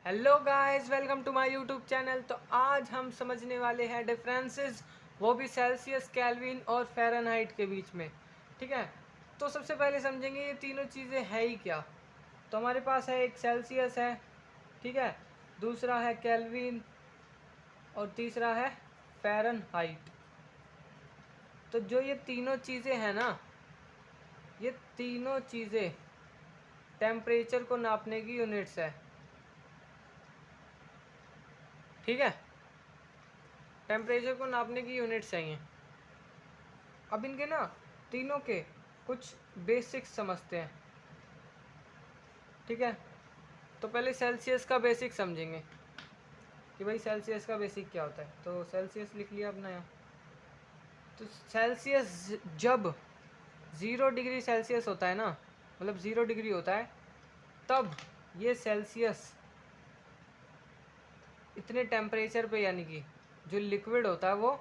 Hello guys, welcome to my YouTube channel. तो आज हम समझने वाले हैं डिफरेंसेस, वो भी सेल्सियस, केल्विन और फ़ारेनहाइट के बीच में। ठीक है, तो सबसे पहले समझेंगे ये तीनों चीज़ें है ही क्या। तो हमारे पास है एक सेल्सियस है, ठीक है, दूसरा है केल्विन और तीसरा है फ़ारेनहाइट। तो जो ये तीनों चीज़ें हैं ना, ये तीनों चीज़ें टेम्परेचर को नापने की यूनिट्स है। ठीक है, टेम्परेचर को नापने की यूनिट्स चाहिए। अब इनके ना तीनों के कुछ बेसिक्स समझते हैं। ठीक है, तो पहले सेल्सियस का बेसिक समझेंगे कि भाई सेल्सियस का बेसिक क्या होता है। तो सेल्सियस लिख लिया अपना यहाँ। तो सेल्सियस जब 0 डिग्री सेल्सियस होता है ना, मतलब 0 डिग्री होता है, तब ये सेल्सियस इतने टेम्परेचर पे, यानी कि जो लिक्विड होता है वो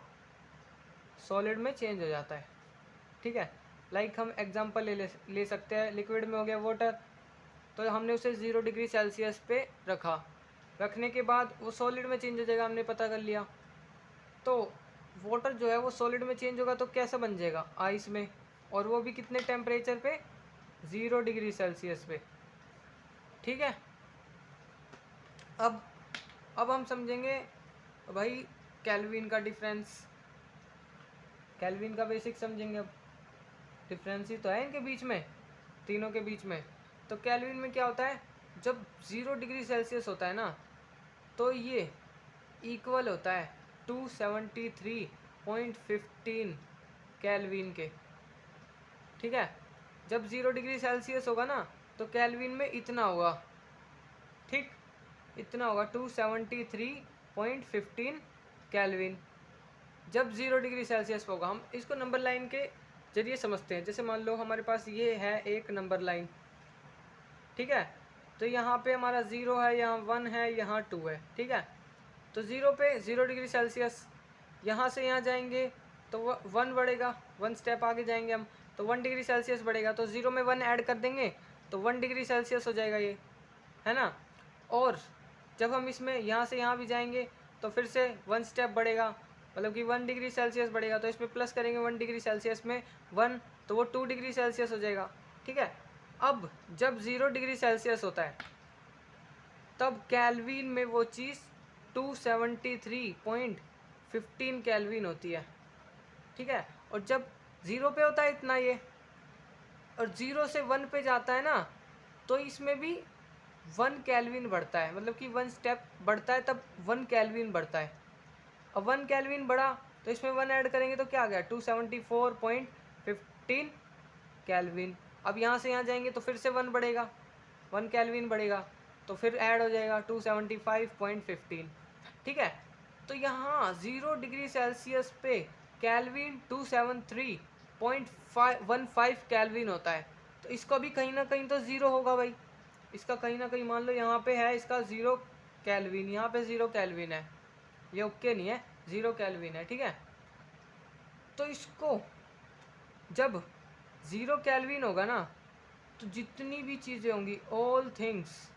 सॉलिड में चेंज हो जाता है। ठीक है, लाइक हम एग्जांपल ले सकते हैं। लिक्विड में हो गया वाटर, तो हमने उसे 0 डिग्री सेल्सियस पे रखा, रखने के बाद वो सॉलिड में चेंज हो जाएगा, हमने पता कर लिया। तो वाटर जो है वो सॉलिड में चेंज होगा तो कैसा बन जाएगा, आइस में, और वो भी कितने टेम्परेचर पे, 0 डिग्री सेल्सियस पे। ठीक है, अब हम समझेंगे भाई केल्विन का डिफरेंस, केल्विन का बेसिक समझेंगे। अब डिफरेंस ही तो है इनके बीच में, तीनों के बीच में। तो केल्विन में क्या होता है, जब 0 डिग्री सेल्सियस होता है ना, तो ये इक्वल होता है 273.15 केल्विन के। ठीक है, जब 0 डिग्री सेल्सियस होगा ना, तो केल्विन में इतना होगा। ठीक, इतना होगा 273.15 केल्विन जब 0 डिग्री सेल्सियस होगा। हम इसको नंबर लाइन के जरिए समझते हैं। जैसे मान लो हमारे पास ये है एक नंबर लाइन, ठीक है, तो यहाँ पे हमारा 0 है, यहाँ 1 है, यहाँ 2 है। ठीक है, तो 0 पे 0 डिग्री सेल्सियस, यहाँ से यहाँ जाएंगे तो 1 बढ़ेगा, 1 स्टेप आगे जाएंगे हम, तो 1 डिग्री सेल्सियस बढ़ेगा, तो 0 में 1 ऐड कर देंगे तो 1 डिग्री सेल्सियस हो जाएगा ये, है ना। और जब हम इसमें यहाँ से यहाँ भी जाएंगे तो फिर से 1 स्टेप बढ़ेगा, मतलब कि 1 डिग्री सेल्सियस बढ़ेगा, तो इसमें प्लस करेंगे 1 डिग्री सेल्सियस में 1, तो वो 2 डिग्री सेल्सियस हो जाएगा। ठीक है, अब जब 0 डिग्री सेल्सियस होता है तब केल्विन में वो चीज़ 273.15 केल्विन होती है। ठीक है, और जब 0 पे होता है इतना ये, और 0 से 1 पे जाता है ना, तो इसमें भी 1 केल्विन बढ़ता है, मतलब कि 1 स्टेप बढ़ता है, तब 1 केल्विन बढ़ता है। अब 1 केल्विन बढ़ा तो इसमें 1 ऐड करेंगे तो क्या आ गया, 274.15 केल्विन। अब यहाँ से यहाँ जाएंगे तो फिर से 1 बढ़ेगा, 1 केल्विन बढ़ेगा, तो फिर ऐड हो जाएगा 275.15। ठीक है, तो यहाँ 0 डिग्री सेल्सियस पे केल्विन 273.15 केल्विन होता है। तो इसका भी कहीं ना कहीं तो 0 होगा भाई, इसका कहीं ना कहीं मान लो यहाँ पे है इसका 0 केल्विन, यहाँ पे 0 केल्विन है, ये ओके नहीं है, 0 केल्विन है। ठीक है, तो इसको जब 0 केल्विन होगा ना, तो जितनी भी चीज़ें होंगी, ऑल थिंग्स,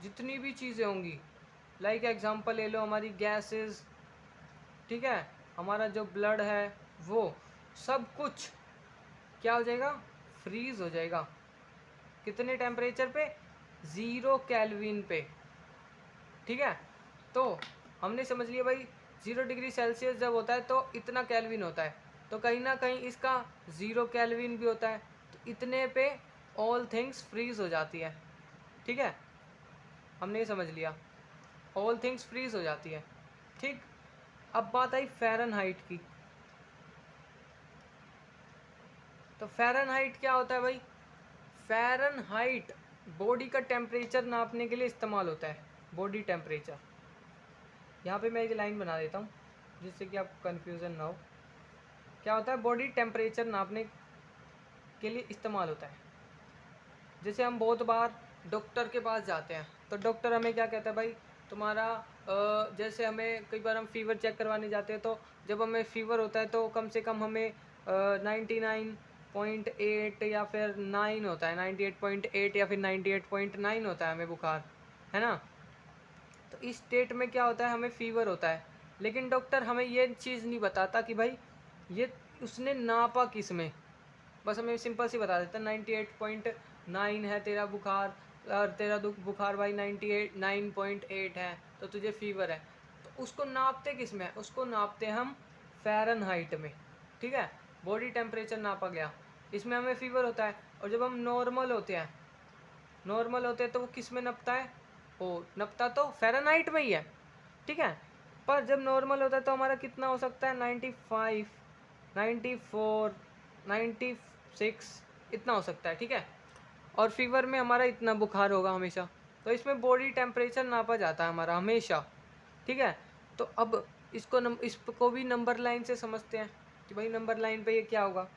जितनी भी चीज़ें होंगी, लाइक एग्जांपल ले लो हमारी गैसेस, ठीक है, हमारा जो ब्लड है, वो सब कुछ क्या हो जाएगा, फ्रीज हो जाएगा। कितने टेम्परेचर पे, 0 केल्विन पे। ठीक है, तो हमने समझ लिया भाई 0 डिग्री सेल्सियस जब होता है तो इतना केल्विन होता है, तो कहीं ना कहीं इसका 0 केल्विन भी होता है, तो इतने पे ऑल थिंग्स फ्रीज हो जाती है। ठीक है, हमने ये समझ लिया, ऑल थिंग्स फ्रीज हो जाती है। ठीक, अब बात आई फ़ारेनहाइट की। तो फ़ारेनहाइट क्या होता है भाई, फ़ारेनहाइट बॉडी का टेम्परेचर नापने के लिए इस्तेमाल होता है, बॉडी टेम्परेचर। यहाँ पे मैं एक लाइन बना देता हूँ जिससे कि आपको कन्फ्यूज़न ना हो। क्या होता है, बॉडी टेम्परेचर नापने के लिए इस्तेमाल होता है। जैसे हम बहुत बार डॉक्टर के पास जाते हैं, तो डॉक्टर हमें क्या कहता है भाई, तुम्हारा जैसे हमें कई बार हम फीवर चेक करवाने जाते हैं, तो जब हमें फीवर होता है तो कम से कम हमें 99.8 या फिर 9 होता है, 98.8 या फिर 98.9 होता है हमें बुखार। है ना। तो इस स्टेट में क्या होता है, हमें फीवर होता है, लेकिन डॉक्टर हमें ये चीज़ नहीं बताता कि भाई ये उसने नापा किस में, बस हमें सिंपल सी बता देता है 98.9 है तेरा बुखार, और तेरा बुखार भाई 9.8 है, तो तुझे फीवर है। तो उसको नापते किस में, उसको नापते हम फ़ारेनहाइट में, ठीक है। बॉडी टेम्परेचर नापा गया, इसमें हमें फीवर होता है। और जब हम नॉर्मल होते हैं तो वो किस में नपता है, वो नपता तो फ़ारेनहाइट में ही है, ठीक है। पर जब नॉर्मल होता है तो हमारा कितना हो सकता है, 95, 94, 96 इतना हो सकता है, ठीक है। और फीवर में हमारा इतना बुखार होगा हमेशा। तो इसमें बॉडी टेम्परेचर नापा जाता है हमारा हमेशा, ठीक है। तो अब इसको भी नंबर लाइन से समझते हैं कि भाई नंबर लाइन पे ये क्या होगा।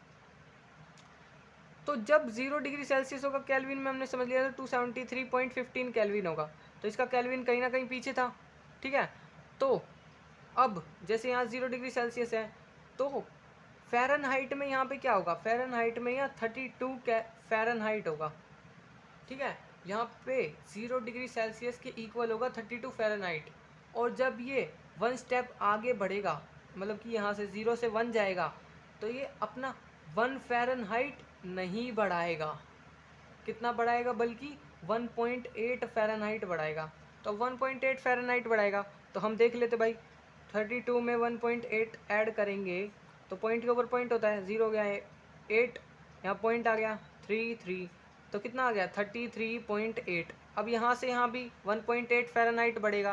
तो जब 0 डिग्री सेल्सियस होगा केल्विन में, हमने समझ लिया था 273.15 केल्विन होगा, तो इसका केल्विन कहीं ना कहीं पीछे था, ठीक है। तो अब जैसे यहाँ 0 डिग्री सेल्सियस है, तो फ़ारेनहाइट में यहाँ पे क्या होगा, फ़ारेनहाइट में यहाँ 32 फ़ारेनहाइट होगा, ठीक है। यहाँ पे 0 डिग्री सेल्सियस के इक्वल होगा 32 फ़ारेनहाइट। और जब ये 1 स्टेप आगे बढ़ेगा, मतलब कि यहाँ से 0 से 1 जाएगा, तो ये अपना 1 फ़ारेनहाइट नहीं बढ़ाएगा, कितना बढ़ाएगा, बल्कि 1.8 फ़ारेनहाइट बढ़ाएगा। तो 1.8 फ़ारेनहाइट बढ़ाएगा, तो हम देख लेते भाई 32 में 1.8 ऐड करेंगे तो पॉइंट के ऊपर पॉइंट होता है, 0 गया है 8, यहाँ पॉइंट आ गया 3, तो कितना आ गया 33.8। अब यहाँ से यहाँ भी 1.8 फ़ारेनहाइट बढ़ेगा,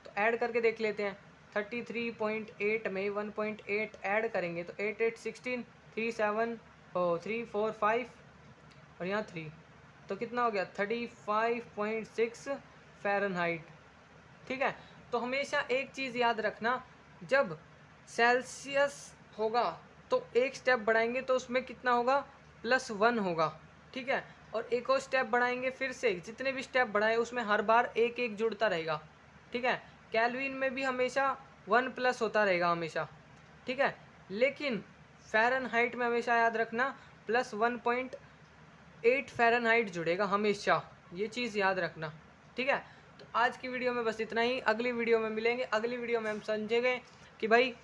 तो ऐड करके देख लेते हैं। 33.8 में 1.8 ऐड करेंगे तो 8 8 16, 3 7 3 4 5 और यहाँ 3, तो कितना हो गया 35.6 फ़ारेनहाइट, ठीक है। तो हमेशा एक चीज़ याद रखना, जब सेल्सियस होगा तो एक स्टेप बढ़ाएंगे तो उसमें कितना होगा, +1 होगा, ठीक है। और एक और स्टेप बढ़ाएंगे, फिर से जितने भी स्टेप बढ़ाए उसमें हर बार एक एक जुड़ता रहेगा, ठीक है। केल्विन में भी हमेशा 1 प्लस होता रहेगा हमेशा, ठीक है। लेकिन फ़ारेनहाइट में हमेशा याद रखना +1.8 फ़ारेनहाइट जुड़ेगा हमेशा, ये चीज़ याद रखना, ठीक है। तो आज की वीडियो में बस इतना ही, अगली वीडियो में मिलेंगे। अगली वीडियो में हम समझेंगे कि भाई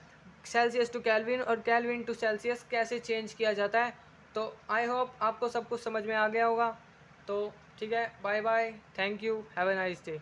सेल्सियस टू केल्विन और केल्विन टू सेल्सियस कैसे चेंज किया जाता है। तो आई होप आपको सब कुछ समझ में आ गया होगा। तो ठीक है, bye bye, thank you, have a nice day.